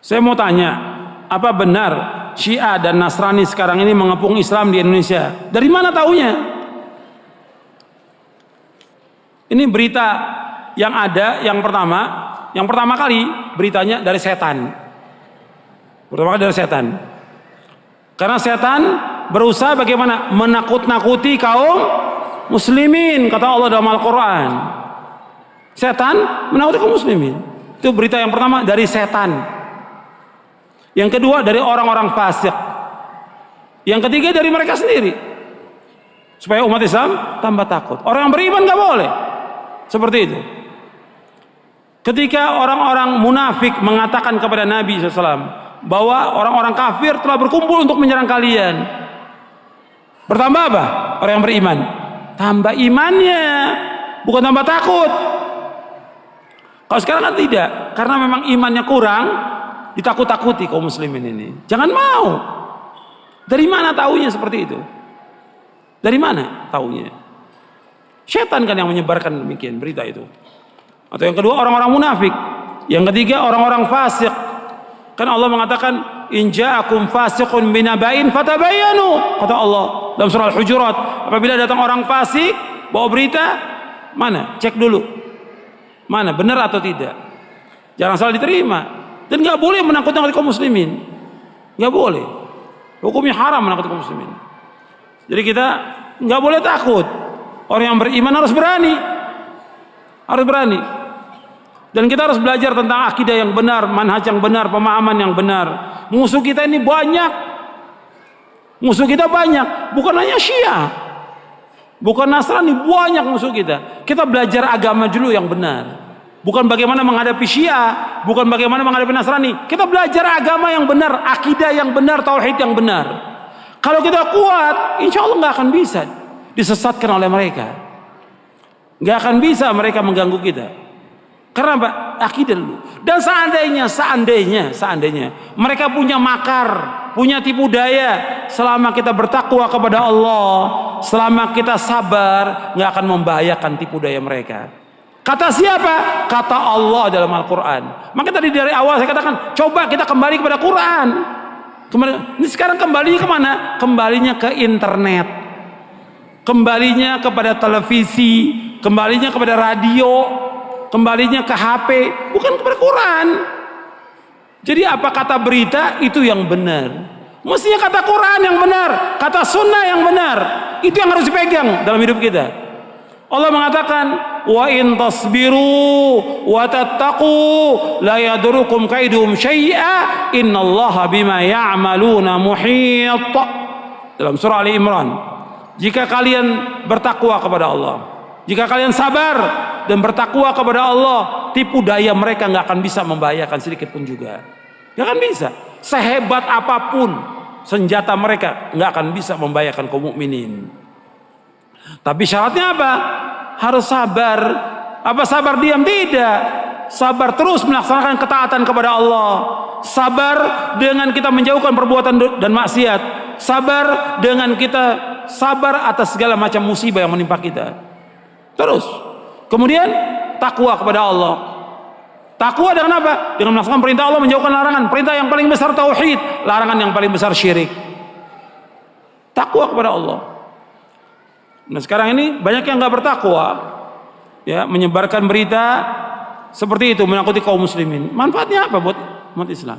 Saya mau tanya, apa benar Syiah dan Nasrani sekarang ini mengepung Islam di Indonesia? Dari mana taunya? Ini berita yang ada, yang pertama kali beritanya dari setan. Pertama kali dari setan. Karena setan berusaha bagaimana? Menakut-nakuti kaum muslimin, kata Allah dalam Al-Quran. Setan menakuti kaum muslimin. Itu berita yang pertama dari setan. Yang kedua dari orang-orang fasik. Yang ketiga dari mereka sendiri, supaya umat Islam tambah takut. Orang yang beriman gak boleh seperti itu. Ketika orang-orang munafik mengatakan kepada Nabi SAW bahwa orang-orang kafir telah berkumpul untuk menyerang kalian, bertambah apa? Orang yang beriman tambah imannya, bukan tambah takut. Kalau sekarang kan tidak, karena memang imannya kurang, ditakut-takuti kaum muslimin ini. Jangan mau. Dari mana taunya seperti itu? Dari mana taunya? Setan kan yang menyebarkan demikian berita itu. Atau yang kedua orang-orang munafik. Yang ketiga orang-orang fasik. Kan Allah mengatakan in ja'akum fasiqun binaba'in fatabayyanu, kata Allah dalam surah Al-Hujurat. Apabila datang orang fasik bawa berita, mana? Cek dulu. Mana benar atau tidak? Jangan salah diterima. Dan nggak boleh menakut-nakuti kaum muslimin, nggak boleh. Hukumnya haram menakut kaum muslimin. Jadi kita nggak boleh takut. Orang yang beriman harus berani, harus berani. Dan kita harus belajar tentang akidah yang benar, manhaj yang benar, pemahaman yang benar. Musuh kita ini banyak, musuh kita banyak, bukan hanya Syiah, bukan Nasrani, banyak musuh kita. Kita belajar agama dulu yang benar. Bukan bagaimana menghadapi Syiah, bukan bagaimana menghadapi Nasrani. Kita belajar agama yang benar, akidah yang benar, tauhid yang benar. Kalau kita kuat, insya Allah nggak akan bisa disesatkan oleh mereka. Nggak akan bisa mereka mengganggu kita. Karena apa? Akidah dulu. Dan seandainya mereka punya makar, punya tipu daya, selama kita bertakwa kepada Allah, selama kita sabar, nggak akan membahayakan tipu daya mereka. Kata siapa? Kata Allah dalam Al-Quran. Maka tadi dari awal saya katakan, coba kita kembali kepada Quran. Ini sekarang kembalinya kemana? Kembalinya ke internet, kembalinya kepada televisi, kembalinya kepada radio, kembalinya ke HP, bukan kepada Quran. Jadi apa kata berita itu yang benar. Mestinya kata Quran yang benar, kata sunnah yang benar. Itu yang harus dipegang dalam hidup kita. Allah mengatakan wa in tasbiru wa tattaqu la yadurukum kaiduhum syai'a innallaha bima ya'maluna muhit. Dalam surah Ali Imran. Jika kalian bertakwa kepada Allah, jika kalian sabar dan bertakwa kepada Allah, tipu daya mereka nggak akan bisa membahayakan sedikit pun juga. Nggak akan bisa. Sehebat apapun senjata mereka nggak akan bisa membahayakan kaum mukminin. Tapi syaratnya apa? Harus sabar. Apa sabar diam? Tidak. Sabar terus melaksanakan ketaatan kepada Allah. Sabar dengan kita menjauhkan perbuatan dan maksiat. Sabar dengan kita sabar atas segala macam musibah yang menimpa kita. Terus. Kemudian takwa kepada Allah. Takwa dengan apa? Dengan melaksanakan perintah Allah, menjauhkan larangan. Perintah yang paling besar tauhid, larangan yang paling besar syirik. Takwa kepada Allah. Nah sekarang ini banyak yang nggak bertakwa, ya, menyebarkan berita seperti itu, menakuti kaum muslimin. Manfaatnya apa buat umat Islam?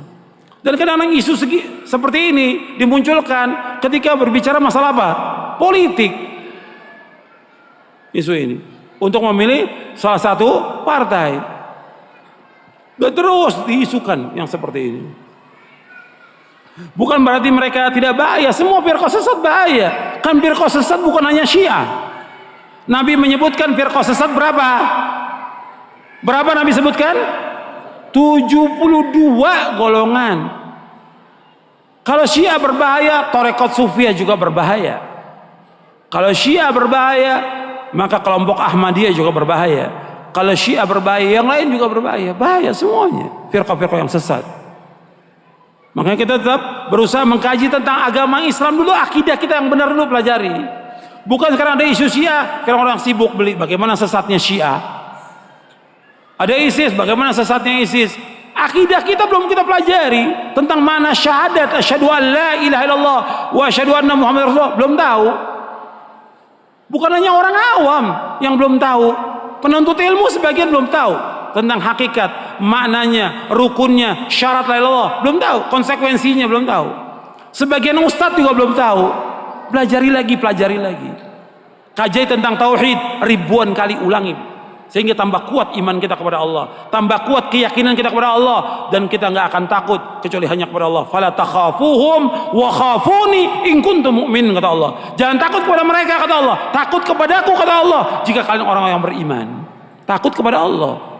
Dan kadang-kadang isu seperti ini dimunculkan ketika berbicara masalah apa? Politik. Isu ini untuk memilih salah satu partai. Dan terus diisukan yang seperti ini. Bukan berarti mereka tidak bahaya, semua firqah sesat bahaya. Kan firqah sesat bukan hanya Syiah. Nabi menyebutkan firqah sesat berapa? Berapa Nabi sebutkan? 72 golongan. Kalau Syiah berbahaya, Tarekat Sufiyah juga berbahaya. Kalau Syiah berbahaya, maka kelompok Ahmadiyah juga berbahaya. Kalau Syiah berbahaya, yang lain juga berbahaya. Bahaya semuanya, firqah-firqah yang sesat. Makanya kita tetap berusaha mengkaji tentang agama Islam dulu, akidah kita yang benar dulu pelajari. Bukan sekarang ada isu Syiah, sekarang orang sibuk beli bagaimana sesatnya Syiah. Ada ISIS, bagaimana sesatnya ISIS. Akidah kita belum kita pelajari tentang mana syahadat asyhadu an la ilaha illallah wa asyhadu anna muhammadar rasulullah, belum tahu. Bukan hanya orang awam yang belum tahu, penuntut ilmu sebagian belum tahu tentang hakikat, maknanya, rukunnya, syarat la ilaha illallah, belum tahu, konsekuensinya belum tahu. Sebagian ustadz juga belum tahu. Pelajari lagi. Kaji tentang tauhid ribuan kali ulangi, sehingga tambah kuat iman kita kepada Allah, tambah kuat keyakinan kita kepada Allah, dan kita nggak akan takut kecuali hanya kepada Allah. Fala takhafuhum wa khafuni in kuntum mu'minin, kata Allah. Jangan takut kepada mereka, kata Allah. Takut kepadaku, kata Allah, jika kalian orang yang beriman. Takut kepada Allah.